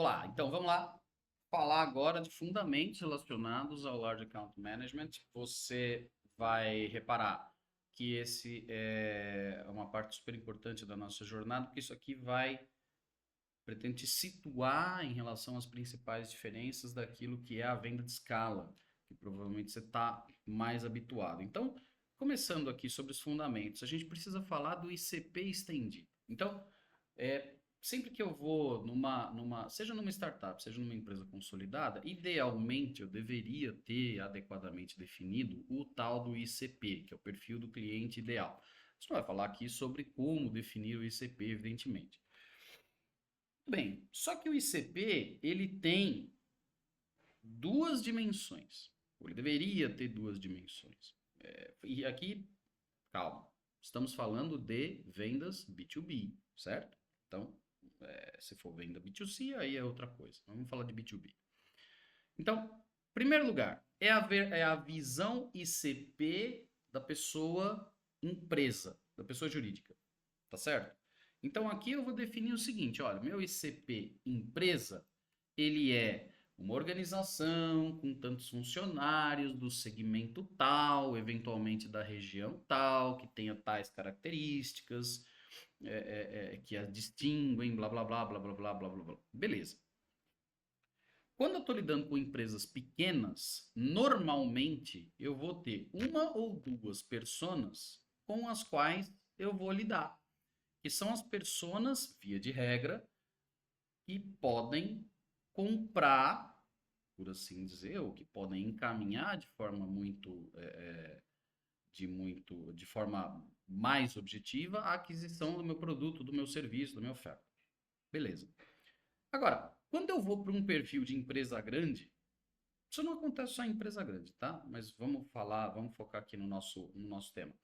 Olá, então vamos lá falar agora de fundamentos relacionados ao Large Account Management. Você vai reparar que esse é uma parte super importante da nossa jornada, porque isso aqui pretende te situar em relação às principais diferenças daquilo que é a venda de escala, que provavelmente você está mais habituado. Então, começando aqui sobre os fundamentos, a gente precisa falar do ICP estendido. Então, sempre que eu vou seja numa startup, seja numa empresa consolidada, idealmente eu deveria ter adequadamente definido o tal do ICP, que é o perfil do cliente ideal. A gente não vai falar aqui sobre como definir o ICP, evidentemente. Bem, só que o ICP, ele tem duas dimensões. Ou ele deveria ter duas dimensões. E aqui, calma, estamos falando de vendas B2B, certo? Então, se for venda B2C, aí é outra coisa. Vamos falar de B2B. Então, primeiro lugar, é a visão ICP da pessoa empresa, da pessoa jurídica, tá certo? Então aqui eu vou definir o seguinte, olha, meu ICP empresa, ele é uma organização com tantos funcionários do segmento tal, eventualmente da região tal, que tenha tais características, que a distinguem, blá blá blá blá blá blá blá blá blá. Beleza. Quando eu estou lidando com empresas pequenas, normalmente eu vou ter uma ou duas personas com as quais eu vou lidar, que são as personas, via de regra, que podem comprar, por assim dizer, ou que podem encaminhar de forma de forma mais objetiva a aquisição do meu produto, do meu serviço, da minha oferta. Beleza. Agora, quando eu vou para um perfil de empresa grande, isso não acontece só em empresa grande, tá? Mas vamos focar aqui no nosso tema.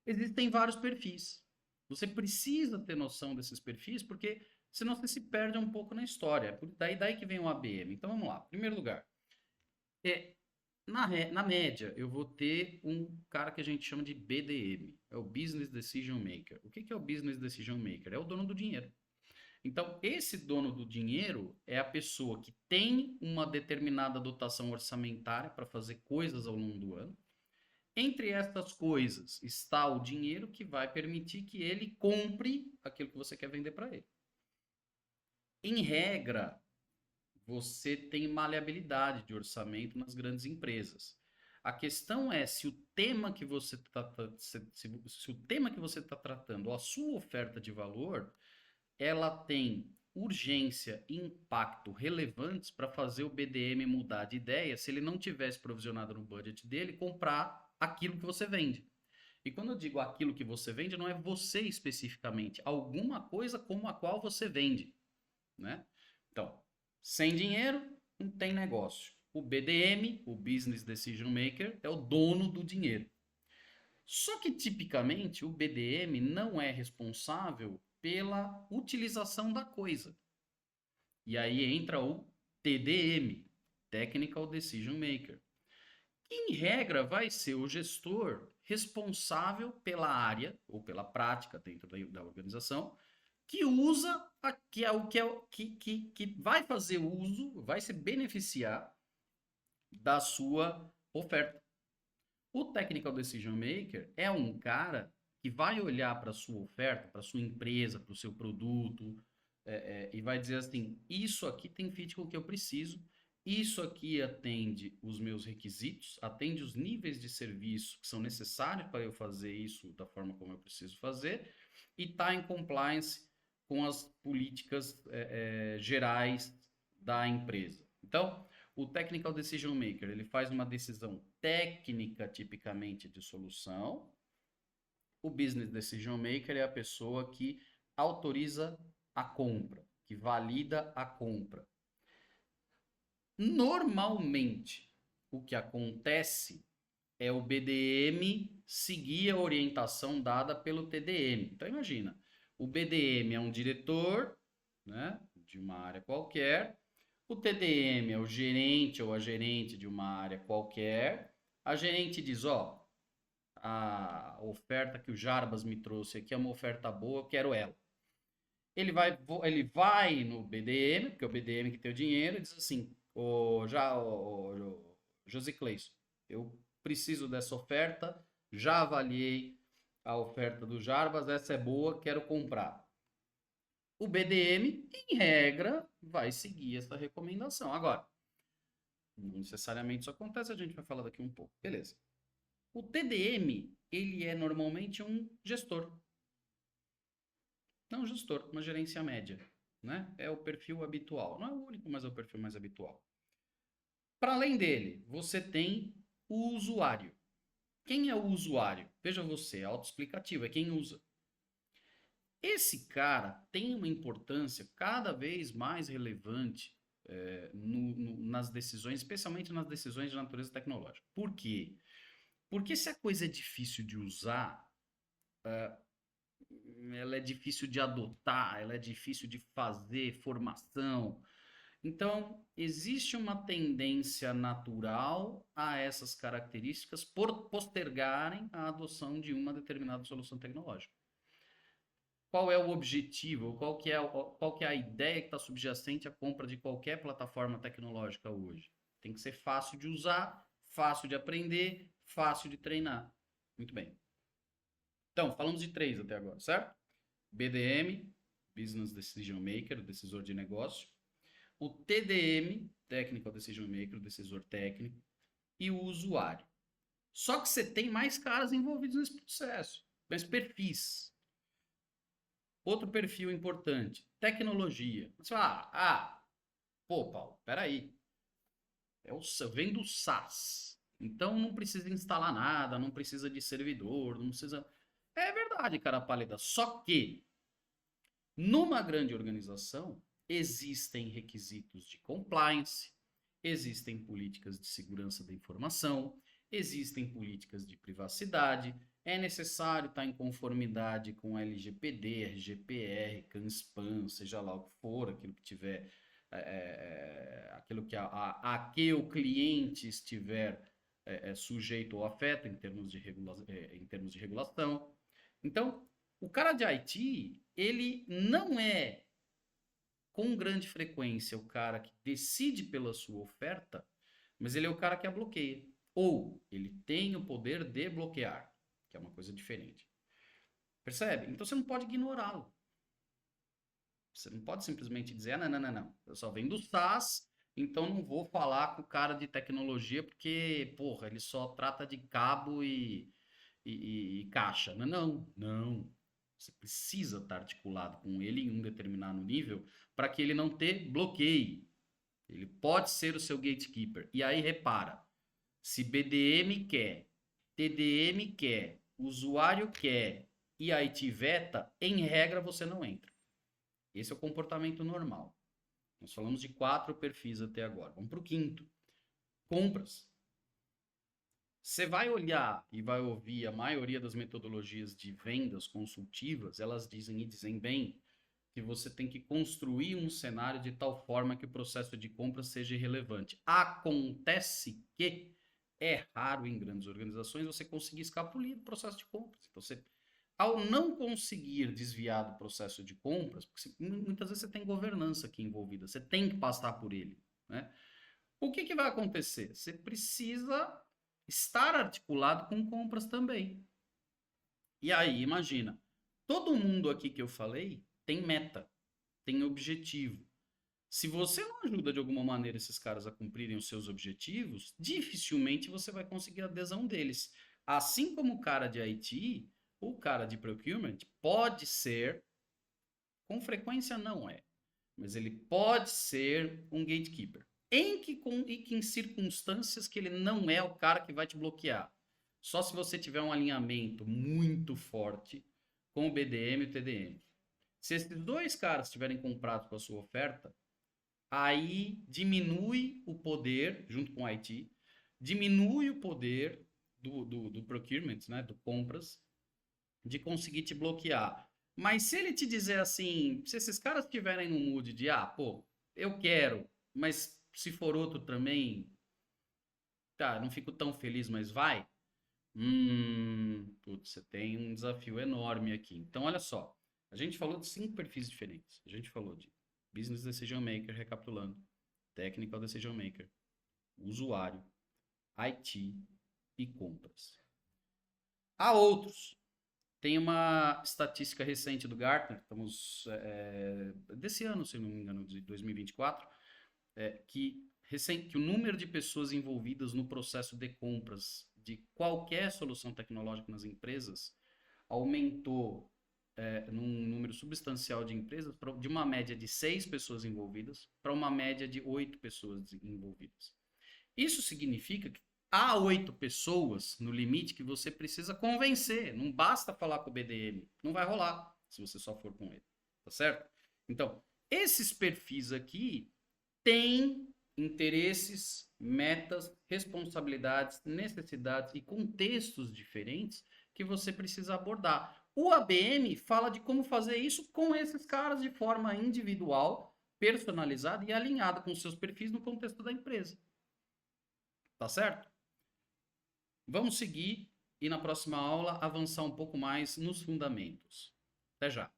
Existem vários perfis. Você precisa ter noção desses perfis, porque senão você se perde um pouco na história. Daí que vem o ABM. Então vamos lá. Primeiro lugar, é, na média, eu vou ter um cara que a gente chama de BDM, é o Business Decision Maker. O que é o Business Decision Maker? É o dono do dinheiro. Então, esse dono do dinheiro é a pessoa que tem uma determinada dotação orçamentária para fazer coisas ao longo do ano. Entre estas coisas está o dinheiro que vai permitir que ele compre aquilo que você quer vender para ele. Em regra, você tem maleabilidade de orçamento nas grandes empresas. A questão é se o tema que você está se o tema que você está tratando, ou a sua oferta de valor, ela tem urgência e impacto relevantes para fazer o BDM mudar de ideia se ele não tivesse provisionado no budget dele comprar aquilo que você vende. E quando eu digo aquilo que você vende, não é você especificamente, alguma coisa como a qual você vende, né? Então, sem dinheiro, não tem negócio. O BDM, o Business Decision Maker, é o dono do dinheiro. Só que tipicamente o BDM não é responsável pela utilização da coisa. E aí entra o TDM, Technical Decision Maker. Que, em regra, vai ser o gestor responsável pela área ou pela prática dentro da organização que usa, que vai fazer uso, vai se beneficiar da sua oferta. O Technical Decision Maker é um cara que vai olhar para a sua oferta, para a sua empresa, para o seu produto, e vai dizer assim: isso aqui tem fit com o que eu preciso, isso aqui atende os meus requisitos, atende os níveis de serviço que são necessários para eu fazer isso da forma como eu preciso fazer, e está em compliance com as políticas gerais da empresa. Então, o Technical Decision Maker, ele faz uma decisão técnica, tipicamente, de solução. O Business Decision Maker é a pessoa que autoriza a compra, que valida a compra. Normalmente, o que acontece é o BDM seguir a orientação dada pelo TDM. Então, imagina, o BDM é um diretor, né, de uma área qualquer, o TDM é o gerente ou a gerente de uma área qualquer. A gerente diz: ó, a oferta que o Jarbas me trouxe aqui é uma oferta boa, eu quero ela. ele vai no BDM, porque é o BDM que tem o dinheiro, e diz assim, o José Cleison, eu preciso dessa oferta, já avaliei a oferta do Jarbas, essa é boa, quero comprar. O BDM, em regra, vai seguir essa recomendação. Agora, não necessariamente isso acontece, a gente vai falar daqui um pouco. Beleza. O TDM, ele é normalmente um gestor. Não um gestor, uma gerência média. Né? É o perfil habitual. Não é o único, mas é o perfil mais habitual. Para além dele, você tem o usuário. Quem é o usuário? Veja você, é autoexplicativo, é quem usa. Esse cara tem uma importância cada vez mais relevante nas decisões, especialmente nas decisões de natureza tecnológica. Por quê? Porque se a coisa é difícil de usar, ela é difícil de adotar, ela é difícil de fazer formação. Então, existe uma tendência natural a essas características por postergarem a adoção de uma determinada solução tecnológica. Qual é o objetivo? Qual que é a ideia que está subjacente à compra de qualquer plataforma tecnológica hoje? Tem que ser fácil de usar, fácil de aprender, fácil de treinar. Muito bem. Então, falamos de 3 até agora, certo? BDM, Business Decision Maker, decisor de negócio. O TDM, Technical Decision Maker, decisor técnico. E o usuário. Só que você tem mais caras envolvidos nesse processo, mais perfis. Outro perfil importante, tecnologia. Você fala, pô, Paulo, peraí. Eu venho do SaaS. Então não precisa instalar nada, não precisa de servidor, não precisa. É verdade, cara pálida. Só que, numa grande organização, existem requisitos de compliance, existem políticas de segurança da informação, existem políticas de privacidade, é necessário estar em conformidade com LGPD, RGPR, CAN-SPAM, seja lá o que for, aquilo que tiver, aquilo a que o cliente estiver sujeito ou afeto em termos em termos de regulação. Então, o cara de IT, ele não é com grande frequência o cara que decide pela sua oferta, mas ele é o cara que a bloqueia. Ou ele tem o poder de bloquear, que é uma coisa diferente. Percebe? Então você não pode ignorá-lo. Você não pode simplesmente dizer, não. Eu só venho do SaaS, então não vou falar com o cara de tecnologia porque, porra, ele só trata de cabo e caixa. Não. Você precisa estar articulado com ele em um determinado nível para que ele não te bloqueie. Ele pode ser o seu gatekeeper. E aí, repara, se BDM quer, TDM quer, usuário quer e IT veta, em regra você não entra. Esse é o comportamento normal. Nós falamos de 4 perfis até agora. Vamos para o quinto. Compras. Você vai olhar e vai ouvir a maioria das metodologias de vendas consultivas, elas dizem bem que você tem que construir um cenário de tal forma que o processo de compra seja relevante. Acontece que é raro em grandes organizações você conseguir escapulir do processo de compras. Então, ao não conseguir desviar do processo de compras, porque muitas vezes você tem governança aqui envolvida, você tem que passar por ele, né? O que vai acontecer? Você precisa estar articulado com compras também. E aí, imagina, todo mundo aqui que eu falei tem meta, tem objetivo. Se você não ajuda de alguma maneira esses caras a cumprirem os seus objetivos, dificilmente você vai conseguir a adesão deles. Assim como o cara de IT, o cara de procurement pode ser, com frequência não é, mas ele pode ser um gatekeeper. Em que circunstâncias que ele não é o cara que vai te bloquear? Só se você tiver um alinhamento muito forte com o BDM e o TDM. Se esses dois caras estiverem comprados com a sua oferta, aí diminui o poder, junto com o IT, diminui o poder do procurement, né, do compras, de conseguir te bloquear. Mas se ele te dizer assim, se esses caras estiverem no mood de, pô, eu quero, mas se for outro também, tá, não fico tão feliz, mas vai. Putz, você tem um desafio enorme aqui. Então, olha só, A gente falou de 5 perfis diferentes. A gente falou de Business Decision Maker, recapitulando, Technical Decision Maker, usuário, IT e compras. Há outros. Tem uma estatística recente do Gartner, estamos desse ano, se não me engano, de 2024, que o número de pessoas envolvidas no processo de compras de qualquer solução tecnológica nas empresas aumentou num número substancial de empresas, de uma média de 6 pessoas envolvidas para uma média de 8 pessoas envolvidas. Isso significa que há 8 pessoas no limite que você precisa convencer. Não basta falar com o BDM. Não vai rolar se você só for com ele. Tá certo? Então, esses perfis aqui têm interesses, metas, responsabilidades, necessidades e contextos diferentes que você precisa abordar. O ABM fala de como fazer isso com esses caras de forma individual, personalizada e alinhada com seus perfis no contexto da empresa. Tá certo? Vamos seguir e na próxima aula avançar um pouco mais nos fundamentos. Até já!